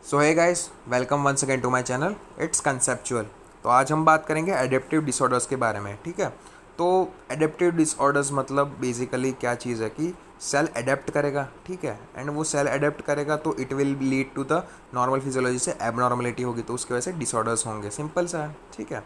So hey guys, welcome once again to my channel. It's conceptual. तो आज हम बात करेंगे एडेप्टिव डिसऑर्डर्स के बारे में। ठीक है, तो एडेप्टिव डिसऑर्डर्स मतलब बेसिकली क्या चीज़ है कि सेल अडेप्ट करेगा। ठीक है, एंड वो सेल अडेप्ट करेगा तो it will lead to the normal physiology से एबनॉर्मलिटी होगी, तो उसकी वजह से डिसऑर्डर्स होंगे। सिंपल सा है। ठीक है,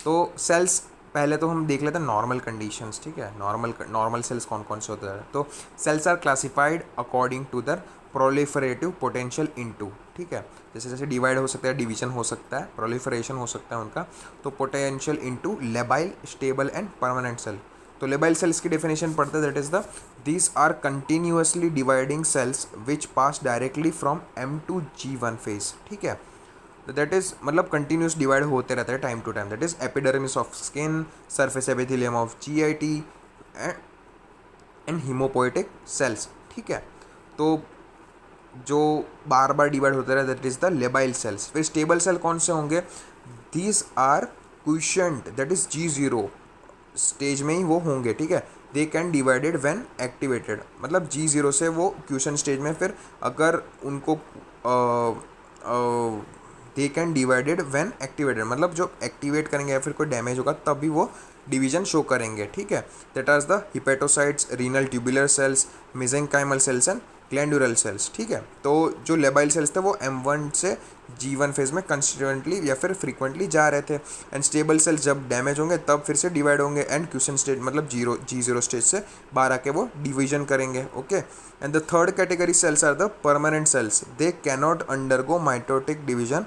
तो सेल्स पहले तो हम देख लेते हैं नॉर्मल कंडीशंस। ठीक है, नॉर्मल सेल्स कौन कौन से होते हैं। तो cells are classified according to their proliferative potential into. ठीक है, जैसे जैसे डिवाइड हो सकता है, डिवीजन हो सकता है, प्रोलिफरेशन हो सकता है उनका, तो potential into labile, stable and permanent cell. तो लेबाइल सेल्स की डेफिनेशन पढ़ते हैं, that is the these are continuously dividing cells which pass directly from M to G one phase. ठीक है, तो दैट इज मतलब कंटिन्यूस डिवाइड होते रहता है time to time. That is epidermis of skin, surface epithelium of GIT and haemopoietic cells. ठीक है, तो जो बार बार डिवाइड होते रहे, that is the labile cells. फिर स्टेबल सेल कौन से होंगे? These are quiescent, that is G0 stage में ही वो होंगे। ठीक है, they can divided when activated, मतलब G0 से वो क्वेश्चन स्टेज में, फिर अगर उनको दे कैन डिवाइडेड व्हेन एक्टिवेटेड, मतलब जो एक्टिवेट करेंगे या फिर कोई डैमेज होगा तभी वो डिवीजन शो करेंगे। ठीक है, that are the hepatocytes, renal tubular cells, mesenchymal cells and glandular cells. ठीक है, तो जो लेबाइल सेल्स थे वो M1 से G1 फेज में कंस्टिट्यूएंटली या फिर फ्रीक्वेंटली जा रहे थे, एंड स्टेबल सेल्स जब डैमेज होंगे तब फिर से डिवाइड होंगे, एंड क्वेश्चन स्टेज मतलब G0 स्टेज से बाहर आके वो डिवीजन करेंगे। Okay, and the third category cells are the permanent cells, they cannot undergo mitotic division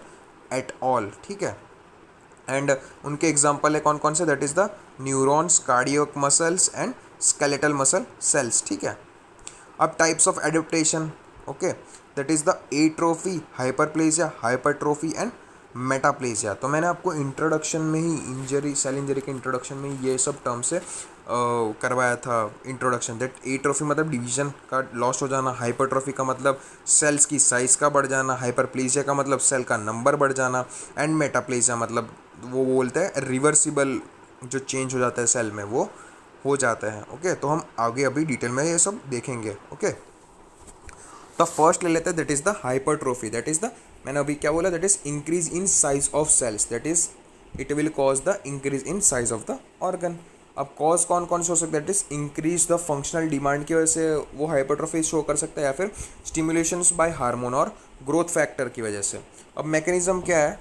at all. ठीक है, एंड उनके एग्जाम्पल है कौन कौन से? That is the neurons, cardiac muscles and skeletal muscle cells. ठीक है, अब types of adaptation. Okay, that is the atrophy, hyperplasia, hypertrophy and metaplasia. तो मैंने आपको इंट्रोडक्शन में ही इंजरी, सेल इंजरी के इंट्रोडक्शन में ही ये सब टर्म से करवाया था इंट्रोडक्शन। दैट एट्रोफी मतलब डिवीजन का लॉस हो जाना, हाइपरट्रोफी का मतलब सेल्स की साइज का बढ़ जाना, हाइपरप्लेजिया का मतलब सेल का नंबर बढ़ जाना, एंड मेटाप्लेजिया मतलब वो बोलते हैं रिवर्सिबल, जो चेंज हो जाता है सेल में वो हो जाता है। ओके, तो हम आगे अभी डिटेल में ये सब देखेंगे। ओके, तो फर्स्ट ले लेते हैं, that is the hypertrophy. That is the, मैंने अभी क्या बोला, that is increase in size of cells, that is it will cause the increase in size of the organ. अब कॉज कौन कौन से हो सकता है? That is increase the functional demand की वजह से वो हाइपरट्रोफी शो कर सकता है, या फिर स्टिमुलेशंस बाय हार्मोन और ग्रोथ फैक्टर की वजह से। अब मैकेनिज्म क्या है?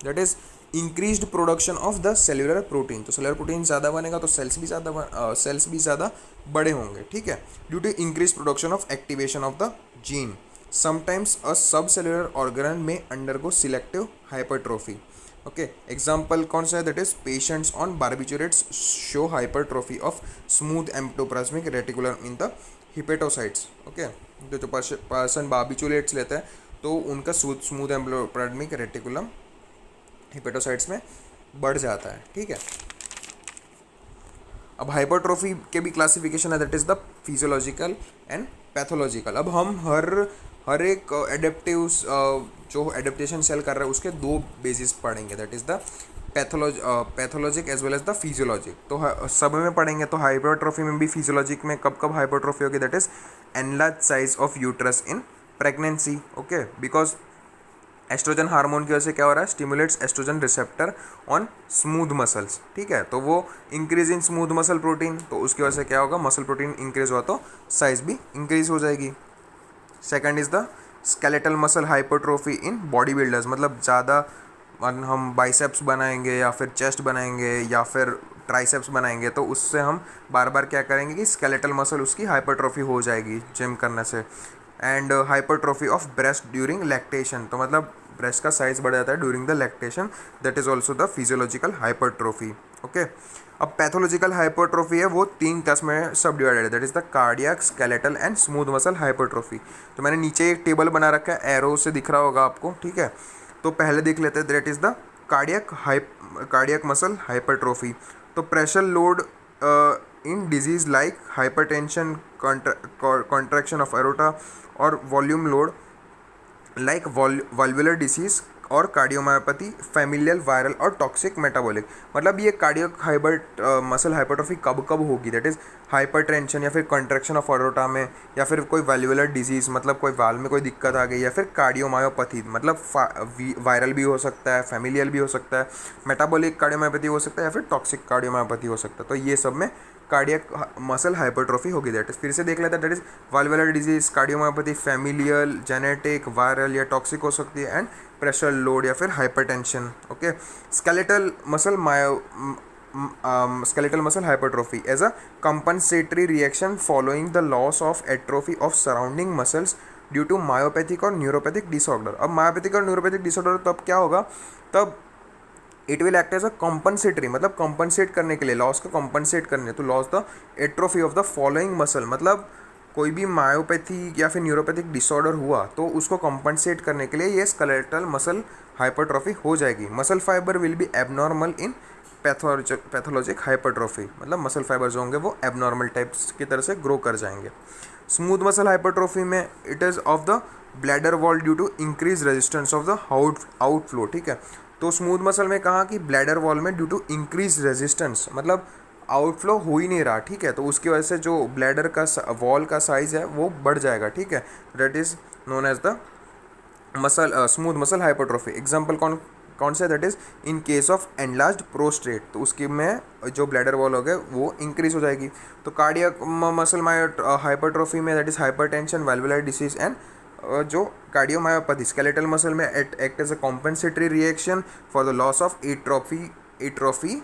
That is increased production of the cellular protein. तो सेल्यूलर प्रोटीन ज़्यादा बनेगा तो सेल्स भी ज़्यादा बड़े होंगे। ठीक है, due to increase production of activation of the gene, sometimes a subcellular organ में undergo selective hypertrophy. Okay, example कौन सा है? That is patients on barbiturates show hypertrophy of smooth endoplasmic reticulum in the hepatocytes. Okay, तो जो person बार्बिचुलेट्स लेते हैं तो उनका स्मूथ एम्प्टोप्लाज्मिक रेटिकुलम हिपेटोसाइट्स में बढ़ जाता है। ठीक है, अब हाइपरट्रोफी के भी क्लासिफिकेशन है, that is the physiological and pathological. अब हम हर एक एडेप्टिव जो एडेप्टेशन सेल कर रहा है उसके दो बेसिस पढ़ेंगे, that is the pathologic as well as the physiologic. तो सब में पढ़ेंगे। तो हाइपरट्रोफी में भी, फिजियोलॉजिक में कब कब हाइपरट्रोफी होगी? That is enlarge size of uterus in pregnancy. Okay, because estrogen hormone की वजह से क्या हो रहा है? Stimulates estrogen receptor on smooth muscles. ठीक है, तो वो increase in smooth muscle protein, तो उसकी वजह से क्या होगा? मसल प्रोटीन इंक्रीज हुआ तो साइज भी इंक्रीज हो जाएगी। Second is the skeletal muscle hypertrophy in body builders, मतलब ज़्यादा हम बाइसेप्स बनाएंगे या फिर चेस्ट बनाएंगे या फिर ट्राइसेप्स बनाएंगे, तो उससे हम बार बार क्या करेंगे कि स्केलेटल मसल उसकी हाइपरट्रोफी हो जाएगी जिम करने से। And hypertrophy of breast during lactation, तो मतलब ब्रेस्ट का साइज बढ़ जाता है during the lactation, that is also the physiological hypertrophy. Okay, अब पैथोलॉजिकल हाइपरट्रोफी है वो तीन क्लास में सब डिवाइडेड है, that is the cardiac, skeletal and smooth muscle hypertrophy. तो मैंने नीचे एक टेबल बना रखा है, एरो से दिख रहा होगा आपको। ठीक है, तो पहले देख लेते हैं, that is the cardiac muscle hypertrophy. तो pressure load in disease like hypertension, contraction of aorta और volume load like valvular disease और कार्डियोमायोपैथी, फैमिलियल, वायरल और टॉक्सिक मेटाबॉलिक। मतलब ये कार्डियक मसल हाइपरट्रॉफी कब कब होगी, दैट इज हाइपरटेंशन या फिर कंट्रैक्शन ऑफ अरोटा में, या फिर कोई वैल्वुलर डिजीज मतलब कोई वाल में कोई दिक्कत आ गई, या फिर कार्डियोमायोपैथी मतलब वायरल भी हो सकता है, फैमिलियल भी हो सकता है, मेटाबॉलिक कार्डियोमायोपैथी हो सकता है, या फिर टॉक्सिक कार्डियोमायोपैथी हो सकता है। तो ये सब में कार्डियक मसल हाइपरट्रॉफी होगी। दैट इज फिर से देख लेते हैं, that is valvular disease, cardiomyopathy, familial, genetic, viral या टॉक्सिक हो सकती है, एंड प्रेशर लोड या फिर hypertension. Okay, skeletal muscle skeletal muscle hypertrophy as a compensatory reaction following the loss of atrophy of surrounding muscles due to myopathic और neuropathic disorder. अब myopathic और neuropathic disorder तब क्या होगा, तब it will act as a compensatory, मतलब compensate करने के लिए, लॉस को कॉम्पनसेट करने, तो loss the atrophy of the following muscle. मतलब कोई भी मायोपैथी या फिर न्यूरोपैथिक डिसऑर्डर हुआ तो उसको कॉम्पनसेट करने के लिए ये स्केलेटल मसल हाइपरट्रॉफी हो जाएगी। Muscle fibre will be abnormal in pathologic hypertrophy, मतलब मसल फाइबर जो होंगे वो एबनॉर्मल टाइप्स की तरह से ग्रो कर जाएंगे। स्मूथ मसल हाइपरट्रॉफी में it is of the bladder wall due to increase resistance of the outflow. ठीक है, तो स्मूथ मसल में कहा कि ब्लैडर वॉल में ड्यू टू इंक्रीज रेजिस्टेंस, मतलब आउटफ्लो हो ही नहीं रहा। ठीक है, तो उसकी वजह से जो ब्लैडर का वॉल का साइज है वो बढ़ जाएगा। ठीक है, that is known as the smooth muscle hypertrophy. Example कौन कौन से, that is in case of enlarged prostate, तो उसकी में जो ब्लैडर वॉल हो गए वो इंक्रीज हो जाएगी। तो कार्डियक मसल हाइपरट्रॉफी में that is hypertension, valvular disease and जो कार्डियोमायोपैथी, स्केलेटल मसल में act as a compensatory reaction for the loss of atrophy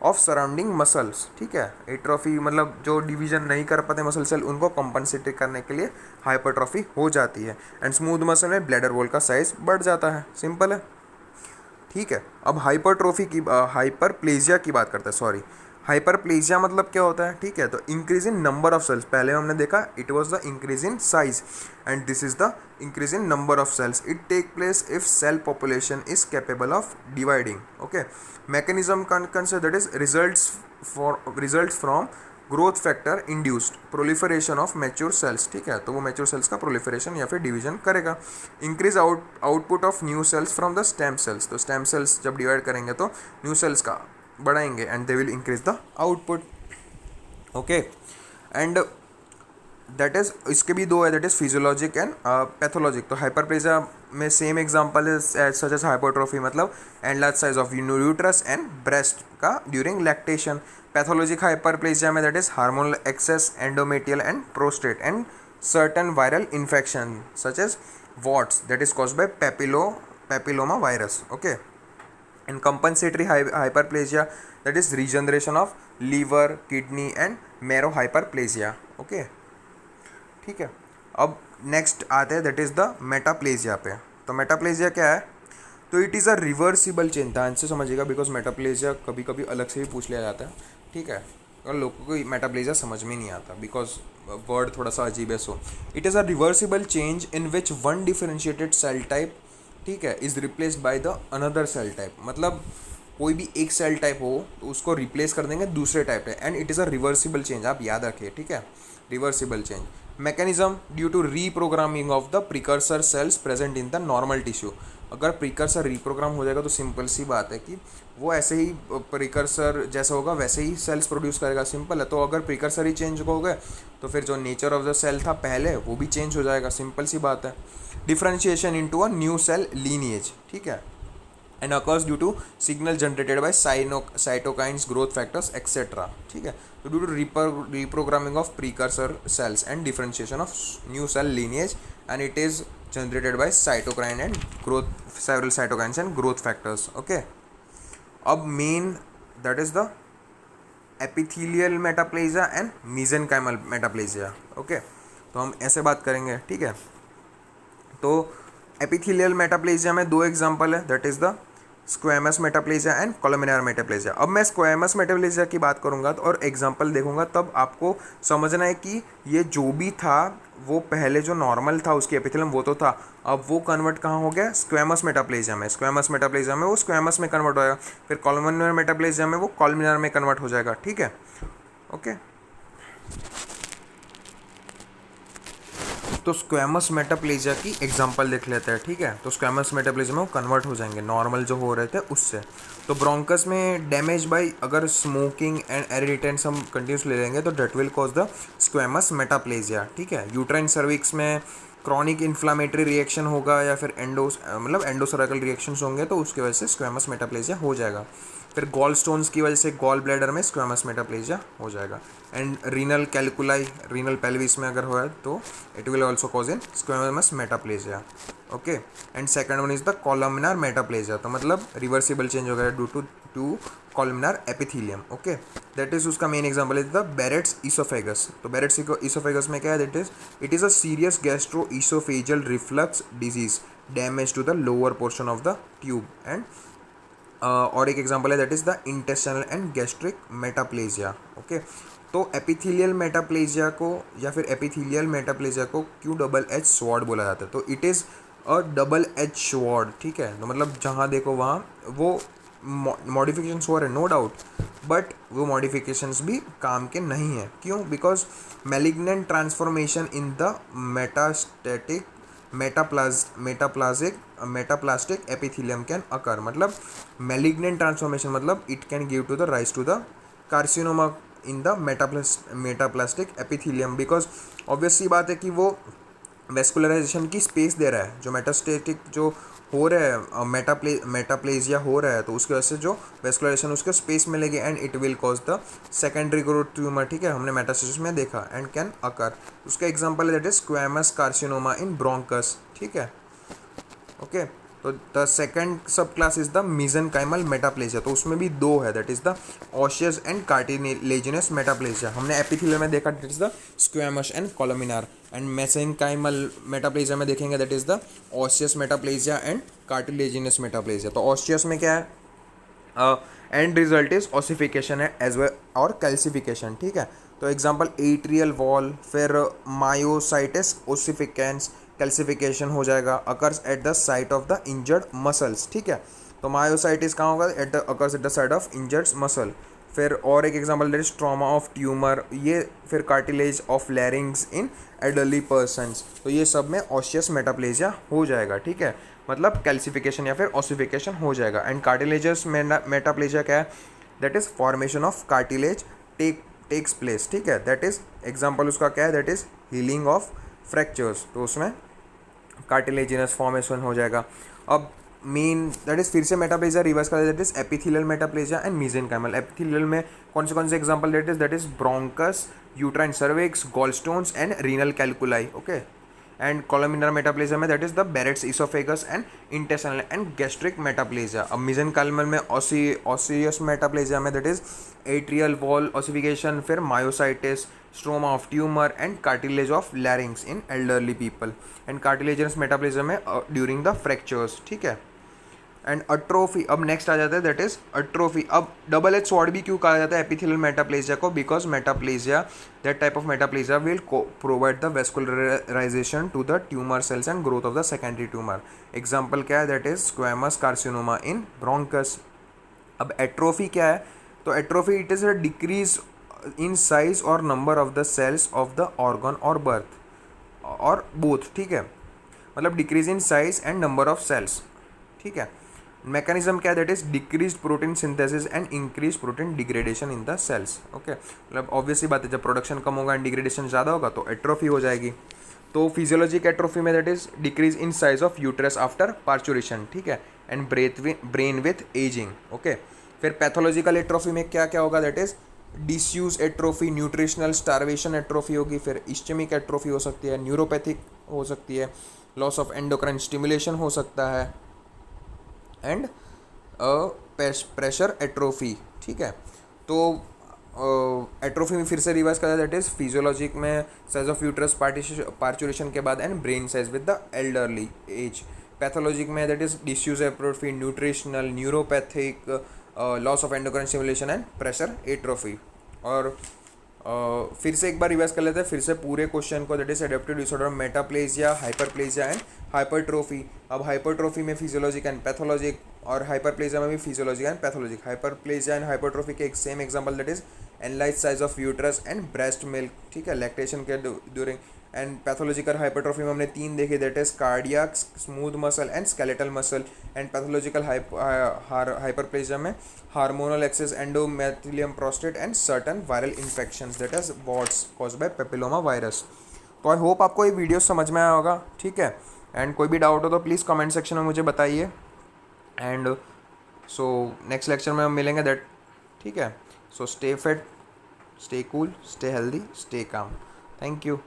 of surrounding muscles. ठीक है, एट्रोफी मतलब जो डिवीजन नहीं कर पाते मसल सेल, उनको कॉम्पनसेट करने के लिए हाइपरट्रॉफी हो जाती है। एंड स्मूथ मसल में ब्लैडर वॉल का साइज बढ़ जाता है, सिंपल है। ठीक है, अब हाइपरट्रोफी की हाइपरप्लेजिया की बात करते हैं। सॉरी, हाइपरप्लेजिया मतलब क्या होता है। ठीक है, तो increase in number of cells, पहले हमने देखा it was the increase in size and this is the increase in number of cells. It take place if cell population is capable of dividing. Okay, mechanism consider that is result from growth factor induced proliferation of mature cells. ठीक है, तो वो mature cells का proliferation या फिर division करेगा। Increase output of new cells from the stem cells, तो stem cells जब डिवाइड करेंगे तो न्यू सेल्स का बढ़ाएंगे and they will increase the output. Okay, and that is, इसके भी दो है, that is physiologic and pathologic. तो हाइपरप्लेजिया में सेम एग्जांपल है सच एज हाइपरट्रोफी, मतलब enlarge size of uterus and breast का ड्यूरिंग लैक्टेशन। पैथोलॉजिक हाइपरप्लेजिया में that is hormonal excess, endometrial and prostate and certain viral infection such as what's that is caused by papilloma virus. Okay, in compensatory hyperplasia that is regeneration of liver, kidney and marrow hyperplasia. Okay, ठीक है, अब next आते हैं that is the metaplasia पे। तो metaplasia क्या है, तो it is a reversible change. ध्यान से समझिएगा बिकॉज मेटाप्लेजिया कभी कभी अलग से भी पूछ लिया जाता है। ठीक है, और लोगों को मेटाप्लेजिया समझ में नहीं आता बिकॉज वर्ड थोड़ा सा अजीब है। So it is a reversible change in which one differentiated cell type, ठीक है, is replaced by the another cell type. मतलब कोई भी एक सेल टाइप हो तो उसको रिप्लेस कर देंगे दूसरे टाइप पे, and it is a reversible change, आप याद रखिए। ठीक है, reversible change. Mechanism due to reprogramming of the precursor cells present in the normal tissue. अगर प्रिकर्सर रीप्रोग्राम हो जाएगा तो सिंपल सी बात है कि वो ऐसे ही प्रिकर्सर जैसा होगा वैसे ही सेल्स प्रोड्यूस करेगा, सिंपल है। तो अगर प्रिकर्सर ही चेंज हो गए तो फिर जो नेचर ऑफ द सेल था पहले वो भी चेंज हो जाएगा, सिंपल सी बात है। Differentiation into a new cell lineage, ठीक है, and occurs due to signal generated by cytokines, growth factors, etc. ठीक है, तो due to reprogramming of precursor cells and differentiation of new cell lineage, and it is generated by cytokine and growth, several cytokines and growth factors. Okay, अब main that is the epithelial metaplasia and mesenchymal metaplasia. Okay, तो हम ऐसे बात करेंगे। ठीक है, तो epithelial metaplasia में दो एग्जांपल है, that is the squamous metaplasia and columnar metaplasia. अब मैं स्क्वेमस मेटाप्लेजिया की बात करूंगा और एग्जांपल देखूंगा, तब आपको समझना है कि ये जो भी था वो पहले जो नॉर्मल था उसकी एपिथेलियम वो तो था, अब वो कन्वर्ट कहाँ हो गया, स्क्वेमस मेटाप्लेजिया में। स्क्वेमस मेटाप्लेजिया में वो स्क्वेमस में कन्वर्ट हो जाएगा, फिर कोलुमिनर मेटाप्लेजिया में वो कोलुमिनर में कन्वर्ट हो जाएगा। ठीक है, ओके। तो स्क्वैमस मेटाप्लेजिया की एग्जांपल देख लेते हैं, ठीक है। तो स्क्वैमस मेटाप्लेजिया में वो कन्वर्ट हो जाएंगे नॉर्मल जो हो रहे थे उससे। तो ब्रोंकस में डैमेज बाय अगर स्मोकिंग एंड एयर रिटेंट्स हम कंटिन्यूस ले लेंगे तो that will cause the squamous metaplasia, ठीक है। यूट्राइन सर्विक्स में क्रॉनिक इन्फ्लामेटरी रिएक्शन होगा या फिर एंडोसर्वाइकल रिएक्शंस होंगे तो उसकी वजह से स्क्वैमस मेटाप्लेजिया हो जाएगा। फिर गॉल स्टोन्स की वजह से गॉल ब्लैडर में स्क्वैमस मेटाप्लेजिया हो जाएगा। And renal calculi renal pelvis में अगर हुआ तो it will also cause in squamous metaplasia, okay. And second one is the columnar metaplasia, तो मतलब रिवर्सिबल चेंज हो गया due to columnar epithelium, okay. That is उसका main example is the Barrett's oesophagus. तो बेरेट्स ईसोफेगस में क्या है, that it is a serious gastro oesophageal reflux disease damage to the lower portion of the tube. And और एक example है that is the intestinal and gastric metaplasia, okay. तो epithelial metaplasia को या फिर एपिथेलियल मेटाप्लेजिया को क्यों double एच स्वॉर्ड बोला जाता है, तो इट इज़ अ डबल एच स्वॉर्ड, ठीक है। तो मतलब जहाँ देखो वहाँ वो मॉडिफिकेशंस हो रहे हैं नो डाउट, बट वो मॉडिफिकेशंस भी काम के नहीं है। क्यों? Because malignant transformation in the metastatic metaplastic epithelium can occur. मतलब मैलिग्नेंट ट्रांसफॉर्मेशन मतलब it can give to the rise to the carcinoma in the metaplastic epithelium, because obvious सी बात है कि वो वेस्कुलराइजेशन की स्पेस दे रहा है। जो मेटास्टेटिक जो हो रहा है मेटाप्लेजिया हो रहा है तो उसकी वजह से जो वेस्कुलराइजेशन उसको स्पेस मिलेगी and it will cause the secondary growth tumour, ठीक है। हमने मेटास्टेसिस में देखा एंड कैन अकर। उसका एग्जांपल है that is squamous carcinoma in bronchus, ठीक है, ओके। तो the second subclass is the mesenchymal metaplasia, तो उसमें भी दो है, that is the osseous and cartilaginous metaplasia. हमने एपिथेलियल में देखा that is the squamous and columnar, and mesenchymal metaplasia में देखेंगे that is the osseous metaplasia and cartilaginous metaplasia. तो ऑसियस में क्या है, एंड रिजल्ट इज ऑसिफिकेशन है एज वेल और कैल्सिफिकेशन, ठीक है। तो एग्जांपल एट्रियल वॉल, फिर मायोसाइटिस ओसिफिकेंस, कैल्सिफिकेशन हो जाएगा, occurs at the site of the injured muscles, ठीक है। तो मायोसाइटिस कहाँ होगा, occurs at the site of injured muscle. फिर और एक example that is trauma of tumour, ये फिर cartilage of larynx in elderly persons. तो ये सब में ऑसियस मेटाप्लेजिया हो जाएगा, ठीक है। मतलब कैल्सिफिकेशन या फिर ऑसिफिकेशन हो जाएगा। एंड कार्टिलेजस मेटाप्लेजिया क्या है, that is formation of cartilage takes place, ठीक है। दैट इज एग्जांपल उसका क्या है, that is healing of fractures, तो उसमें कार्टिलेजिनस फॉर्मेशन हो जाएगा। अब मेन दैट इज फिर से मेटाप्लेजिया रिवर्स कर, that is epithelial metaplasia and mesenchymal. Epithelial में कौन से example that is bronchus, uterine cervix, gallstones and renal calculi, okay. And columnar metaplasia में that is the Barrett's oesophagus and intestinal and gastric metaplasia. अब mesenchymal में osseous metaplasia में that is atrial wall ossification, फिर myositis, stroma of tumour and cartilage of larynx in elderly people. And cartilaginous metaplasia में during the fractures, ठीक है। And atrophy, अब next आ जाता है दैट इज अट्रोफी। अब डबल एच स्वॉर्ड भी क्यों कहा जाता है एपिथेलियल मेटाप्लेजिया को, because metaplasia that type of metaplasia will provide the vascularization to the tumour cells and growth of the secondary tumour. Example क्या है, that is squamous carcinoma in bronchus. अब एट्रोफी क्या है, तो atrophy it is a decrease in size और number of the cells of the organ और both और both, ठीक है। मतलब decrease in size and number of cells, ठीक है। मैकेनिज्म क्या है, that is decrease protein synthesis and increase protein degradation in the cells, okay. मतलब ऑब्वियसली बात है, जब प्रोडक्शन कम होगा एंड डिग्रेडेशन ज़्यादा होगा तो एट्रोफी हो जाएगी। तो फिजियोलॉजिक एट्रोफी में that is decrease in size of uterus after parturition, ठीक है, and brain with ageing, okay. फिर पैथोलॉजिकल एट्रोफी में क्या क्या होगा, that is disuse atrophy, nutritional starvation atrophy होगी, फिर इस्चेमिक एट्रोफी हो सकती है, न्यूरोपैथिक हो सकती है, लॉस ऑफ एंडोक्राइन स्टिमुलेशन हो सकता है, एंड प्रेशर एट्रोफी, ठीक है। तो एट्रोफी में फिर से रिवर्स करा, दैट इज फिजियोलॉजिक में साइज ऑफ यूट्रस पार्चुरेशन के बाद and brain size with the elderly age. Pathologic में that is disuse atrophy, nutritional, neuropathic, loss of endocrine stimulation and pressure atrophy. और फिर से एक बार रिवाइज कर लेते हैं फिर से पूरे क्वेश्चन को, that is adaptive disorder, metaplasia, hyperplasia and hypertrophy. अब हाइपरट्रोफी में फिजियोलॉजिक एंड पैथोलॉजिक और हाइपरप्लेजिया में भी physiologic and pathologic. Hyperplasia and hypertrophy के एक same example that is analyse size of uterus and breast milk, ठीक है, लैक्टेशन के ड्यूरिंग एंड पैथोलॉजिकल हाइपरट्रॉफी में हमने 3 देखे, that is cardiac, smooth muscle and skeletal muscle. And pathological hyperplasia में hormonal excess, endometrium prostate and certain viral infections, that is what's cause by papilloma virus. तो I hope आपको ये video समझ में आया होगा, ठीक है। एंड कोई भी डाउट हो तो प्लीज़ कमेंट सेक्शन में मुझे बताइए। एंड सो नेक्स्ट लेक्चर में हम मिलेंगे, दैट ठीक है। So stay fit, stay cool, stay healthy, stay calm. Thank you.